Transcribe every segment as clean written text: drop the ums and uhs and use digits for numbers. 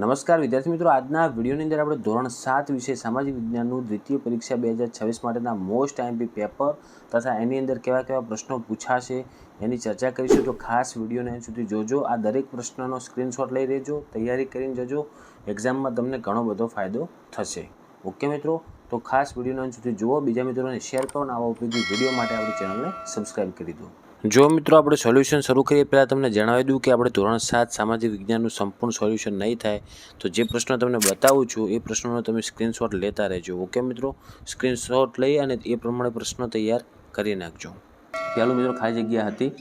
નમસ્કાર વિદ્યાર્થી મિત્રો, આજના વિડીયોની અંદર આપણે ધોરણ 7 વિષય સામાજિક વિજ્ઞાનનું દ્વિતીય પરીક્ષા 2026 માટેના મોસ્ટ આઈએમપી પેપર તથા એની અંદર કેવા પ્રશ્નો પૂછાશે એની ચર્ચા કરીશું। તો ખાસ વિડીયોને અંત સુધી જોજો। આ દરેક પ્રશ્નનો સ્ક્રીનશોટ લઈ લેજો, તૈયારી કરીને જજો, એક્ઝામમાં તમને ઘણો બધો ફાયદો થશે। ઓકે મિત્રો, તો ખાસ વિડીયોને અંત સુધી જુઓ, બીજા મિત્રોને શેર કરો અને આવા ઉપયોગી વિડીયો માટે આપણી ચેનલને સબસ્ક્રાઈબ કરી દો। જો મિત્રો આપણે સોલ્યુશન શરૂ કરીએ પહેલાં તમને જણાવી દઉં કે આપણે ધોરણ 7 સામાજિક વિજ્ઞાનનું સંપૂર્ણ સોલ્યુશન નહીં થાય, તો જે પ્રશ્નો તમને બતાવું છું એ પ્રશ્નોનો તમે સ્ક્રીનશોટ લેતા રહેજો। ઓકે મિત્રો, સ્ક્રીનશોટ લઈ અને એ પ્રમાણે પ્રશ્નો તૈયાર કરી નાખજો। પહેલું મિત્રો ખાલી જગ્યા હતી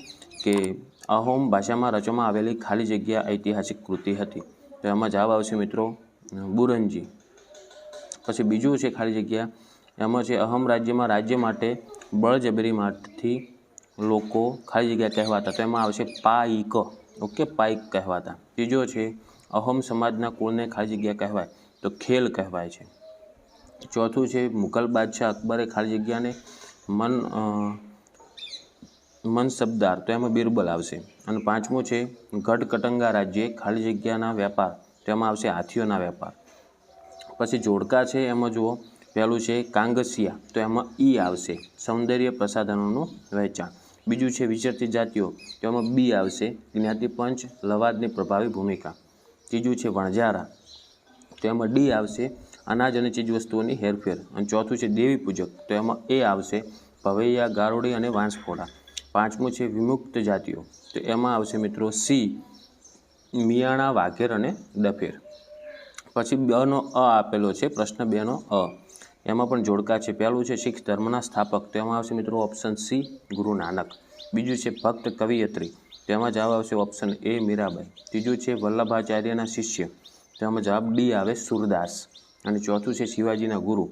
કે અહોમ ભાષામાં રચવામાં આવેલી ખાલી જગ્યા ઐતિહાસિક કૃતિ હતી, તો એમાં જવાબ આવશે મિત્રો બુરંજી। પછી બીજું છે ખાલી જગ્યા, એમાં છે અહમ રાજ્યમાં રાજ્ય માટે બળજબરીમાંથી લોકો ખાલી જગ્યા કહેવાતા, તો એમાં આવશે પાઈક। ઓકે, પાઈક કહેવાતા। ત્રીજો છે અહોમ સમાજના કુળને ખાલી જગ્યા કહેવાય, તો ખેલ કહેવાય છે। ચોથું છે મુઘલ બાદશાહ અકબરે ખાલી જગ્યાને મનસબદાર, તો એમાં બિરબલ આવશે। અને પાંચમું છે ગઢકટંગા રાજ્યે ખાલી જગ્યાના વેપાર, તો એમાં આવશે હાથીઓના વેપાર। પછી જોડકા છે, એમાં જુઓ પહેલું છે કાંગસિયા, તો એમાં ઈ આવશે સૌંદર્ય પ્રસાધનોનું વહેંચાણ। બીજું છે વિચરતી જાતિઓ, તો એમાં બી આવશે જ્ઞાતિપંચ લવાદની પ્રભાવી ભૂમિકા। ત્રીજું છે વણઝારા, તો એમાં ડી આવશે અનાજ અને ચીજવસ્તુઓની હેરફેર। અને ચોથું છે દેવી પૂજક, તો એમાં એ આવશે ભવૈયા, ગારોડી અને વાંસફોડા। પાંચમું છે વિમુક્ત જાતિઓ, તો એમાં આવશે મિત્રો સી મિયાણા, વાઘેર અને ડફેર। પછી બનો અ આપેલો છે, પ્રશ્ન 2નો અ, એમાં પણ જોડકા છે। પહેલું છે શીખ ધર્મના સ્થાપક, તો એમાં આવશે મિત્રો ઓપ્શન સી ગુરુ નાનક। બીજું છે ભક્ત કવિયત્રી, તો એમાં જવાબ આવશે ઓપ્શન એ મીરાબાઈ। ત્રીજું છે વલ્લભાચાર્યના શિષ્ય, તો એમાં જવાબ ડી આવે સુરદાસ। અને ચોથું છે શિવાજીના ગુરુ,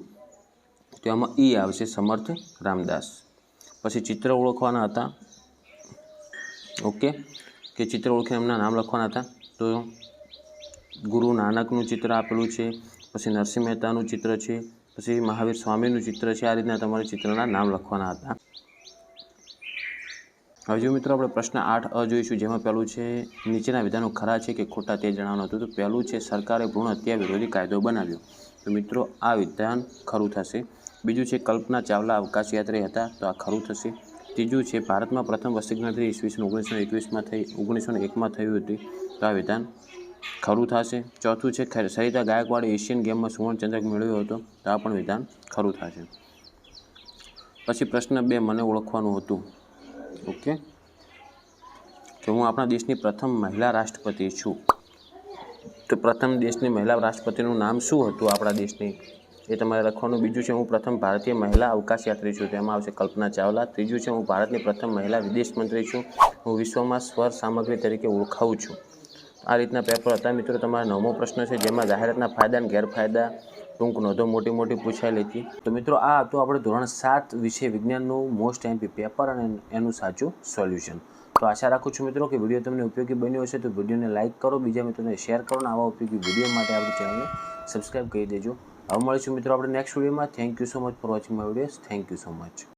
તો એમાં ઈ આવશે સમર્થ રામદાસ। પછી ચિત્ર ઓળખવાના હતા, ઓકે, કે ચિત્ર ઓળખીને એમના નામ લખવાના હતા, તો ગુરુ નાનકનું ચિત્ર આપેલું છે, પછી નરસિંહ મહેતાનું ચિત્ર છે, પછી મહાવીર સ્વામીનું ચિત્ર છે। આ રીતના તમારે ચિત્રના નામ લખવાના હતા। હવે જો મિત્રો આપણે પ્રશ્ન 8 જોઈશું, જેમાં પહેલું છે નીચેના વિધાનો ખરા છે કે ખોટા તે જણાવવાનું હતું। તો પહેલું છે સરકારે ભ્રૂણ હત્યા વિરોધી કાયદો બનાવ્યો, તો મિત્રો આ વિધાન ખરું થશે। બીજું છે કલ્પના ચાવલા અવકાશયાત્રી હતા, તો આ ખરું થશે। ત્રીજું છે ભારતમાં પ્રથમ વસ્તી ગણતરી ઈસવીસન 1901માં થયું હતી, તો આ વિધાન ખરું થશે। ચોથું છે સરિતા ગાયકવાડે એશિયન ગેમમાં સુવર્ણચંદ્રક મેળવ્યો હતો, તો આ પણ વિધાન ખરું થશે। પછી પ્રશ્ન 2 મને ઓળખવાનું હતું, ઓકે, કે હું આપણા દેશની પ્રથમ મહિલા રાષ્ટ્રપતિ છું, તો પ્રથમ દેશની મહિલા રાષ્ટ્રપતિનું નામ શું હતું આપણા દેશની, એ તમારે લખવાનું। બીજું છે હું પ્રથમ ભારતીય મહિલા અવકાશયાત્રી છું, તેમાં આવશે કલ્પના ચાવલા। ત્રીજું છે હું ભારતની પ્રથમ મહિલા વિદેશ મંત્રી છું, હું વિશ્વમાં સ્વર સામગ્રી તરીકે ઓળખાવું છું। આ રીતના પેપર હતા મિત્રો। તમારા 9મો પ્રશ્ન છે, જેમાં જાહેરાતના ફાયદા અને ગેરફાયદા ટૂંક નોંધો મોટી પૂછાયેલી હતી। તો મિત્રો આ હતું આપણે ધોરણ 7 વિષય વિજ્ઞાનનું મોસ્ટ આઈએમપી પેપર અને એનું સાચું સોલ્યુશન। તો આશા રાખું છું મિત્રો કે વિડીયો તમને ઉપયોગી બન્યો હશે, તો વિડીયોને લાઇક કરો, બીજા મિત્રોને શેર કરો અને આવા ઉપયોગી વિડીયો માટે આપણી ચેનલને સબસ્ક્રાઈબ કરી દેજો। હવે મળીશું મિત્રો આપણે નેક્સ્ટ વિડીયોમાં। Thank you so much for watching my videos. Thank you so much.